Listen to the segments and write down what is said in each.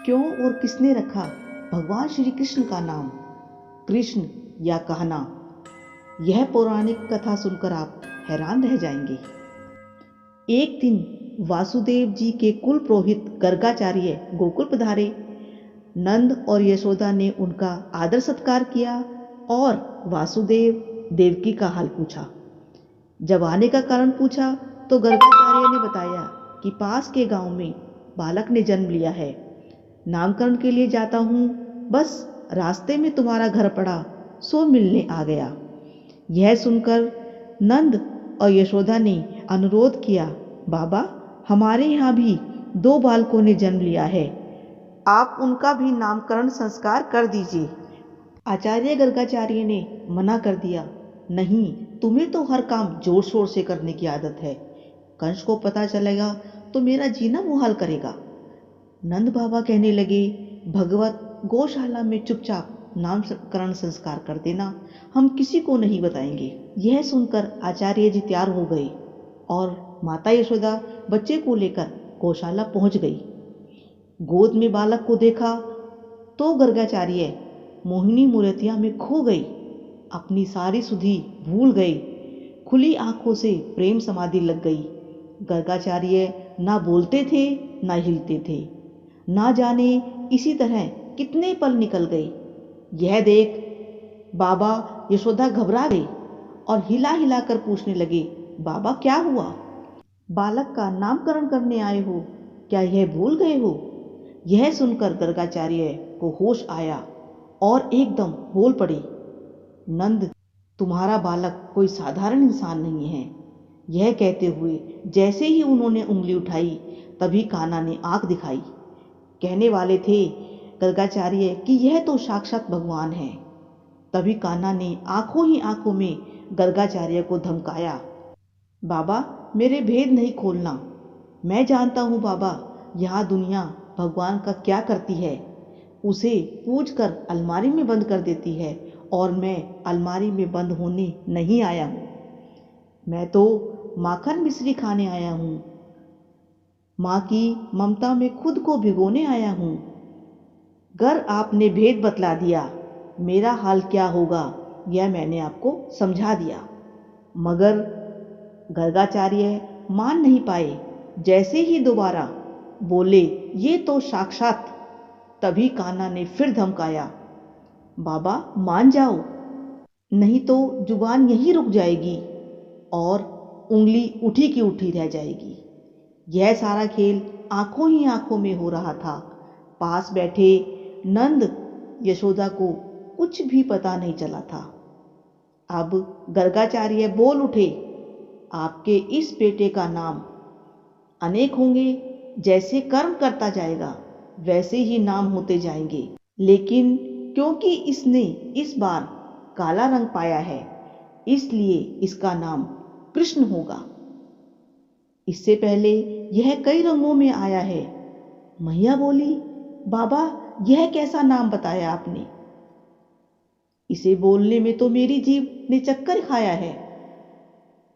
क्यों और किसने रखा भगवान श्री कृष्ण का नाम कृष्ण या कहना? यह पौराणिक कथा सुनकर आप हैरान रह जाएंगे। एक दिन वासुदेव जी के कुल पुरोहित गर्गाचार्य गोकुल पधारे। नंद और यशोदा ने उनका आदर सत्कार किया और वासुदेव देवकी का हाल पूछा। जब आने का कारण पूछा तो गर्गाचार्य ने बताया कि पास के गांव में बालक ने जन्म लिया है, नामकरण के लिए जाता हूँ, बस रास्ते में तुम्हारा घर पड़ा सो मिलने आ गया। यह सुनकर नंद और यशोदा ने अनुरोध किया, बाबा हमारे यहाँ भी 2 बालकों ने जन्म लिया है, आप उनका भी नामकरण संस्कार कर दीजिए। आचार्य गर्गाचार्य ने मना कर दिया, नहीं, तुम्हें तो हर काम जोर शोर से करने की आदत है, कंस को पता चलेगा तो मेरा जीना मुहाल करेगा। नंद बाबा कहने लगे, भगवत गौशाला में चुपचाप नामकरण संस्कार कर देना, हम किसी को नहीं बताएंगे। यह सुनकर आचार्य जी तैयार हो गए और माता यशोदा बच्चे को लेकर गौशाला पहुंच गई। गोद में बालक को देखा तो गर्गाचार्य मोहिनी मूर्तियां में खो गई, अपनी सारी सुधि भूल गई, खुली आंखों से प्रेम समाधि लग गई। गर्गाचार्य ना बोलते थे ना हिलते थे, ना जाने इसी तरह कितने पल निकल गए। यह देख बाबा यशोदा घबरा गए और हिला हिला कर पूछने लगे, बाबा क्या हुआ? बालक का नामकरण करने आए हो, क्या यह भूल गए हो? यह सुनकर गर्गाचार्य को होश आया और एकदम बोल पड़े, नंद तुम्हारा बालक कोई साधारण इंसान नहीं है। यह कहते हुए जैसे ही उन्होंने उंगली उठाई तभी कान्हा ने आंख दिखाई। कहने वाले थे गर्गाचार्य कि यह तो साक्षात भगवान है। तभी कान्हा ने आंखों ही आंखों में गर्गाचार्य को धमकाया, बाबा मेरे भेद नहीं खोलना, मैं जानता हूँ बाबा यहाँ दुनिया भगवान का क्या करती है, उसे पूज कर अलमारी में बंद कर देती है और मैं अलमारी में बंद होने नहीं आया हूँ, मैं तो माखन मिश्री खाने आया हूँ, माँ की ममता में खुद को भिगोने आया हूँ। अगर आपने भेद बतला दिया मेरा हाल क्या होगा यह मैंने आपको समझा दिया। मगर गर्गाचार्य मान नहीं पाए। जैसे ही दोबारा बोले ये तो साक्षात, तभी कान्हा ने फिर धमकाया, बाबा मान जाओ नहीं तो जुबान यहीं रुक जाएगी और उंगली उठी की उठी रह जाएगी। यह सारा खेल आंखों ही आंखों में हो रहा था। पास बैठे नंद यशोदा को कुछ भी पता नहीं चला था। अब गर्गाचार्य बोल उठे, आपके इस बेटे का नाम अनेक होंगे, जैसे कर्म करता जाएगा वैसे ही नाम होते जाएंगे, लेकिन क्योंकि इसने इस बार काला रंग पाया है इसलिए इसका नाम कृष्ण होगा। इससे पहले यह कई रंगों में आया है। मैया बोली, बाबा यह कैसा नाम बताया आपने? इसे बोलने में तो मेरी जीभ ने चक्कर खाया है,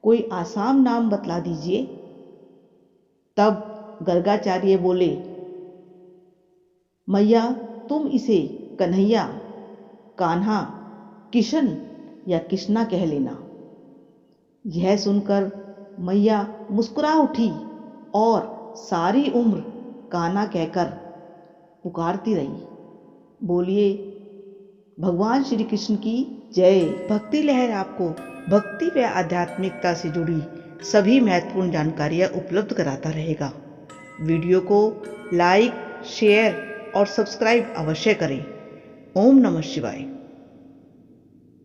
कोई आसान नाम बतला दीजिए। तब गर्गाचार्य बोले, मैया तुम इसे कन्हैया, कान्हा, किशन या कृष्णा कह लेना। यह सुनकर मैया मुस्कुरा उठी और सारी उम्र कान्हा कहकर पुकारती रही। बोलिए भगवान श्री कृष्ण की जय। भक्ति लहर आपको भक्ति व आध्यात्मिकता से जुड़ी सभी महत्वपूर्ण जानकारियाँ उपलब्ध कराता रहेगा। वीडियो को लाइक, शेयर और सब्सक्राइब अवश्य करें। ओम नमः शिवाय।